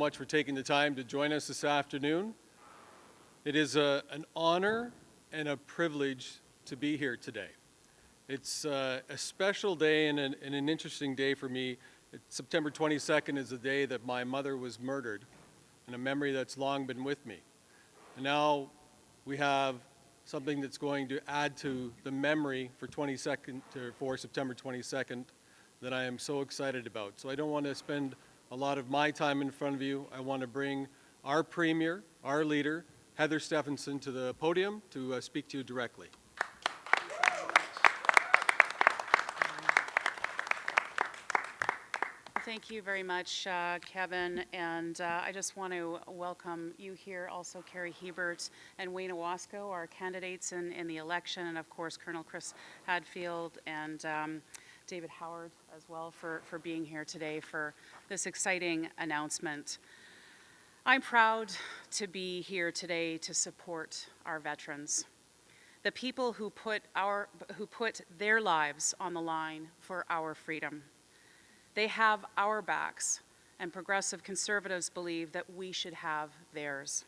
Much for taking the time to join us this afternoon. It is an honor and a privilege to be here today. It's a special day and an interesting day for me. September 22nd is the day that my mother was murdered, and a memory that's long been with me. And now we have something that's going to add to the memory for September 22nd that I am so excited about. So I don't want to spend a lot of my time in front of you. I want to bring our Premier, our leader, Heather Stefanson, to the podium to speak to you directly. Thank you very much, Kevin, and I just want to welcome you here, also Carrie Hebert and Wayne Owasco, our candidates in the election, and of course Colonel Chris Hadfield and David Howard as well for being here today for this exciting announcement. I'm proud to be here today to support our veterans, the people who put their lives on the line for our freedom. They have our backs, and progressive conservatives believe that we should have theirs.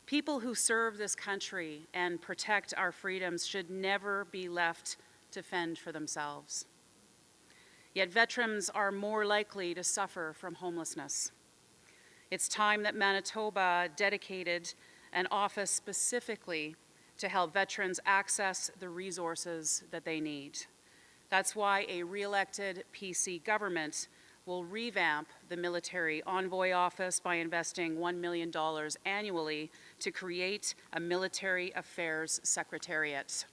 People who serve this country and protect our freedoms should never be left to fend for themselves. Yet veterans are more likely to suffer from homelessness. It's time that Manitoba dedicated an office specifically to help veterans access the resources that they need. That's why a re-elected PC government will revamp the Military Envoy Office by investing $1 million annually to create a Military Affairs Secretariat.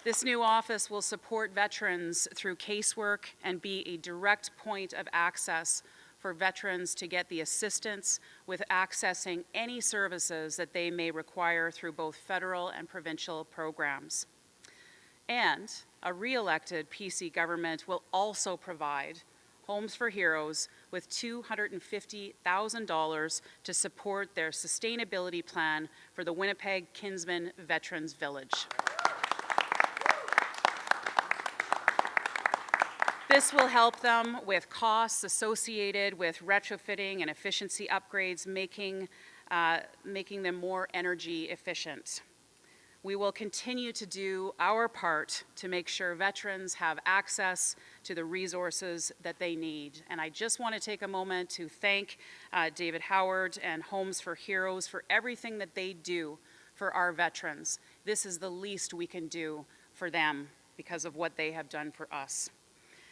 This new office will support veterans through casework and be a direct point of access for veterans to get the assistance with accessing any services that they may require through both federal and provincial programs. And a re-elected PC government will also provide Homes for Heroes with $250,000 to support their sustainability plan for the Winnipeg Kinsman Veterans Village. This will help them with costs associated with retrofitting and efficiency upgrades, making them more energy efficient. We will continue to do our part to make sure veterans have access to the resources that they need. And I just want to take a moment to thank David Howard and Homes for Heroes for everything that they do for our veterans. This is the least we can do for them because of what they have done for us.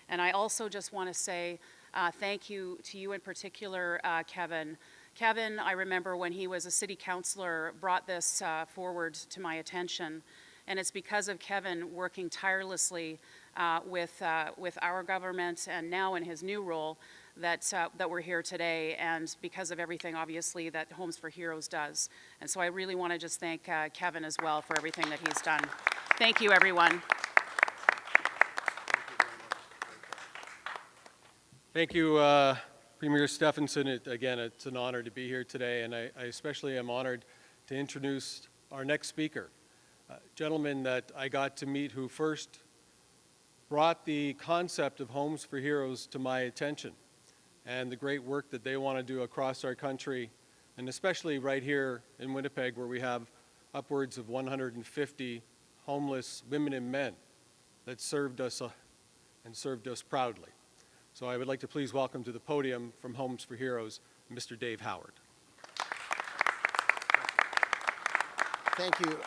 And I also just want to say thank you to you in particular, Kevin. Kevin, I remember when he was a city councillor, brought this forward to my attention. And it's because of Kevin working tirelessly with our government and now in his new role that we're here today, and because of everything, obviously, that Homes for Heroes does. And so I really want to just thank Kevin as well for everything that he's done. Thank you, everyone. Thank you, Premier Stefanson. Again, it's an honor to be here today, and I especially am honored to introduce our next speaker, a gentleman that I got to meet who first brought the concept of Homes for Heroes to my attention and the great work that they want to do across our country, and especially right here in Winnipeg, where we have upwards of 150 homeless women and men that served us and served us proudly. So I would like to please welcome to the podium from Homes for Heroes, Mr. Dave Howard. Thank you.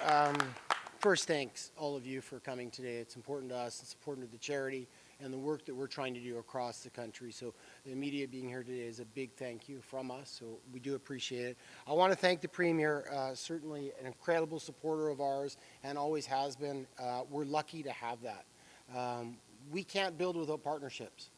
First, thanks all of you for coming today. It's important to us, it's important to the charity and the work that we're trying to do across the country. So the media being here today is a big thank you from us, so we do appreciate it. I want to thank the Premier, certainly an incredible supporter of ours and always has been. We're lucky to have that. We can't build without partnerships.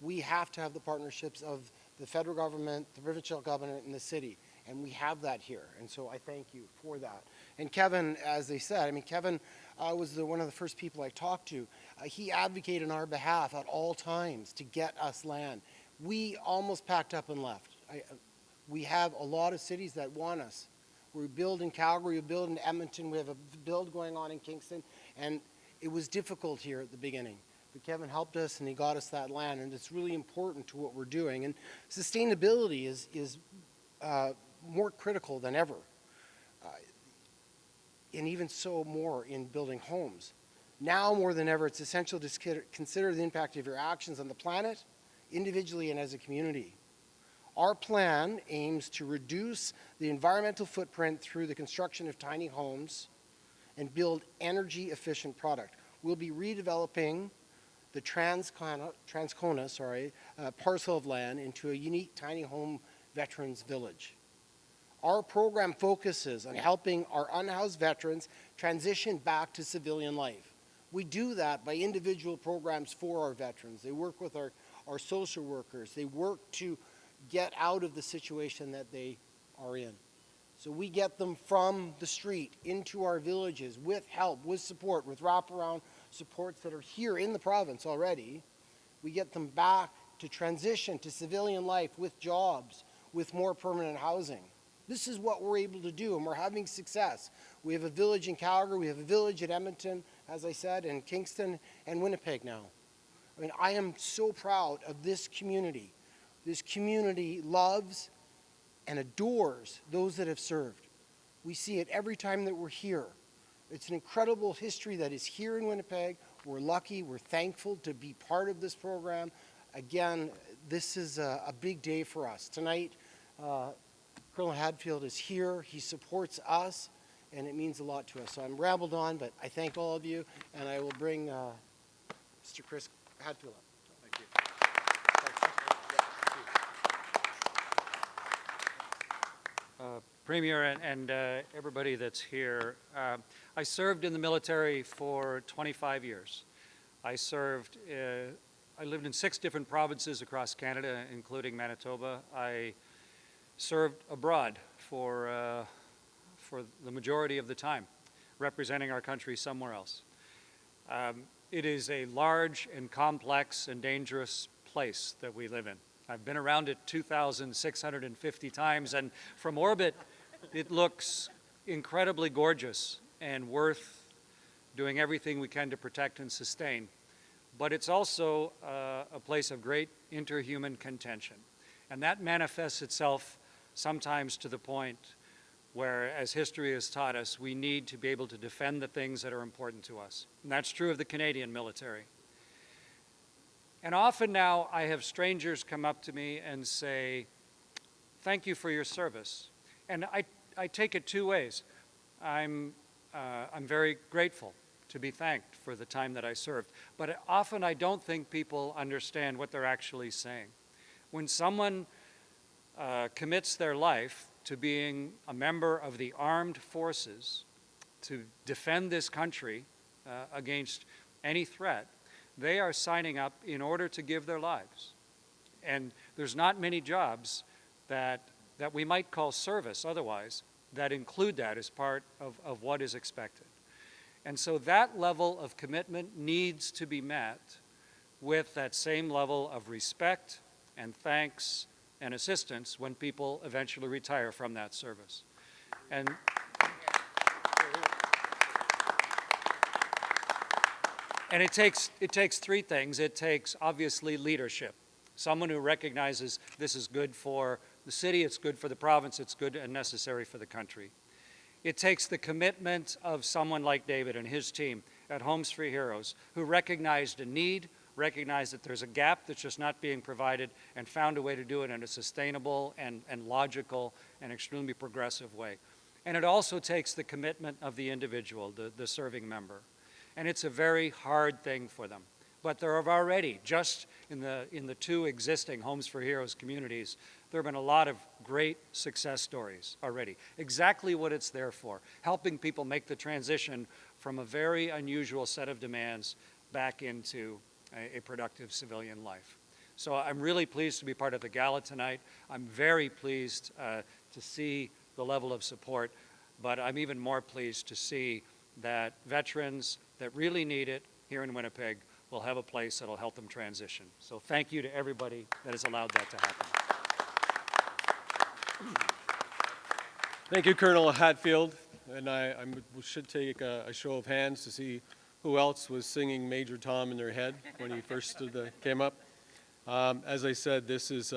We have to have the partnerships of the federal government, the provincial government, and the city. And we have that here. And so I thank you for that. And Kevin, as they said, I mean, Kevin was one of the first people I talked to. He advocated on our behalf at all times to get us land. We almost packed up and left. We have a lot of cities that want us. We build in Calgary, we build in Edmonton, we have a build going on in Kingston. And it was difficult here at the beginning. So Kevin helped us and he got us that land, and it's really important to what we're doing. And sustainability is more critical than ever, and even so more in building homes. Now more than ever, it's essential to consider the impact of your actions on the planet, individually and as a community. Our plan aims to reduce the environmental footprint through the construction of tiny homes and build energy-efficient product. We'll be redeveloping the Transcona parcel of land into a unique tiny home veterans village. Our program focuses on helping our unhoused veterans transition back to civilian life. We do that by individual programs for our veterans. They work with our social workers. They work to get out of the situation that they are in. So we get them from the street into our villages with help, with support, with wraparound supports that are here in the province already. We get them back to transition to civilian life with jobs, with more permanent housing. This is what we're able to do, and we're having success. We have a village in Calgary, we have a village at Edmonton, as I said, and Kingston and Winnipeg now. I mean, I am so proud of this community. This community loves and adores those that have served. We see it every time that we're here. It's an incredible history that is here in Winnipeg. We're lucky, we're thankful to be part of this program. Again, this is a big day for us. Tonight, Colonel Hadfield is here. He supports us, and it means a lot to us. So I'm rambled on, but I thank all of you, and I will bring Mr. Chris Hadfield up. Thank you. Premier and everybody that's here, I served in the military for 25 years. I lived in 6 different provinces across Canada, including Manitoba. I served abroad for the majority of the time, representing our country somewhere else. It is a large and complex and dangerous place that we live in. I've been around it 2,650 times, and from orbit, it looks incredibly gorgeous and worth doing everything we can to protect and sustain. But it's also a place of great interhuman contention. And that manifests itself sometimes to the point where, as history has taught us, we need to be able to defend the things that are important to us. And that's true of the Canadian military. And often now I have strangers come up to me and say, thank you for your service. And I take it 2 ways. I'm very grateful to be thanked for the time that I served. But often I don't think people understand what they're actually saying. When someone commits their life to being a member of the armed forces to defend this country against any threat, they are signing up in order to give their lives. And there's not many jobs that we might call service otherwise that include that as part of what is expected. And so that level of commitment needs to be met with that same level of respect and thanks and assistance when people eventually retire from that service. And it takes 3 things. It takes, obviously, leadership. Someone who recognizes this is good for the city, it's good for the province, it's good and necessary for the country. It takes the commitment of someone like David and his team at Homes for Heroes, who recognized a need, recognized that there's a gap that's just not being provided, and found a way to do it in a sustainable and logical and extremely progressive way. And it also takes the commitment of the individual, the serving member. And it's a very hard thing for them. But there have already, just in the 2 existing Homes for Heroes communities, there have been a lot of great success stories already. Exactly what it's there for, helping people make the transition from a very unusual set of demands back into a productive civilian life. So I'm really pleased to be part of the gala tonight. I'm very pleased to see the level of support, but I'm even more pleased to see that veterans that really need it here in Winnipeg will have a place that will help them transition. So thank you to everybody that has allowed that to happen. Thank you, Colonel Hatfield. And I should take a show of hands to see who who else was singing Major Tom in their head when he first came up. As I said, this is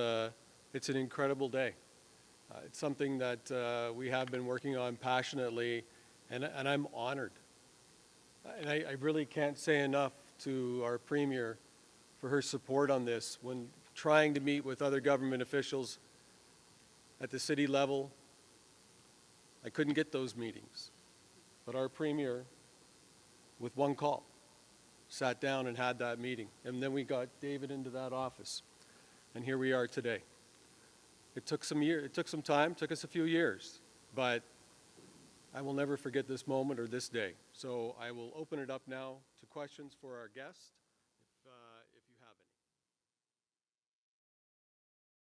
it's an incredible day. It's something that we have been working on passionately, and I'm honored. And I really can't say enough to our Premier for her support on this when trying to meet with other government officials at the city level. I couldn't get those meetings, but our Premier, with one call, sat down and had that meeting. And then we got David into that office, and here we are today. It took some time, took us a few years, but I will never forget this moment or this day. So I will open it up now to questions for our guest.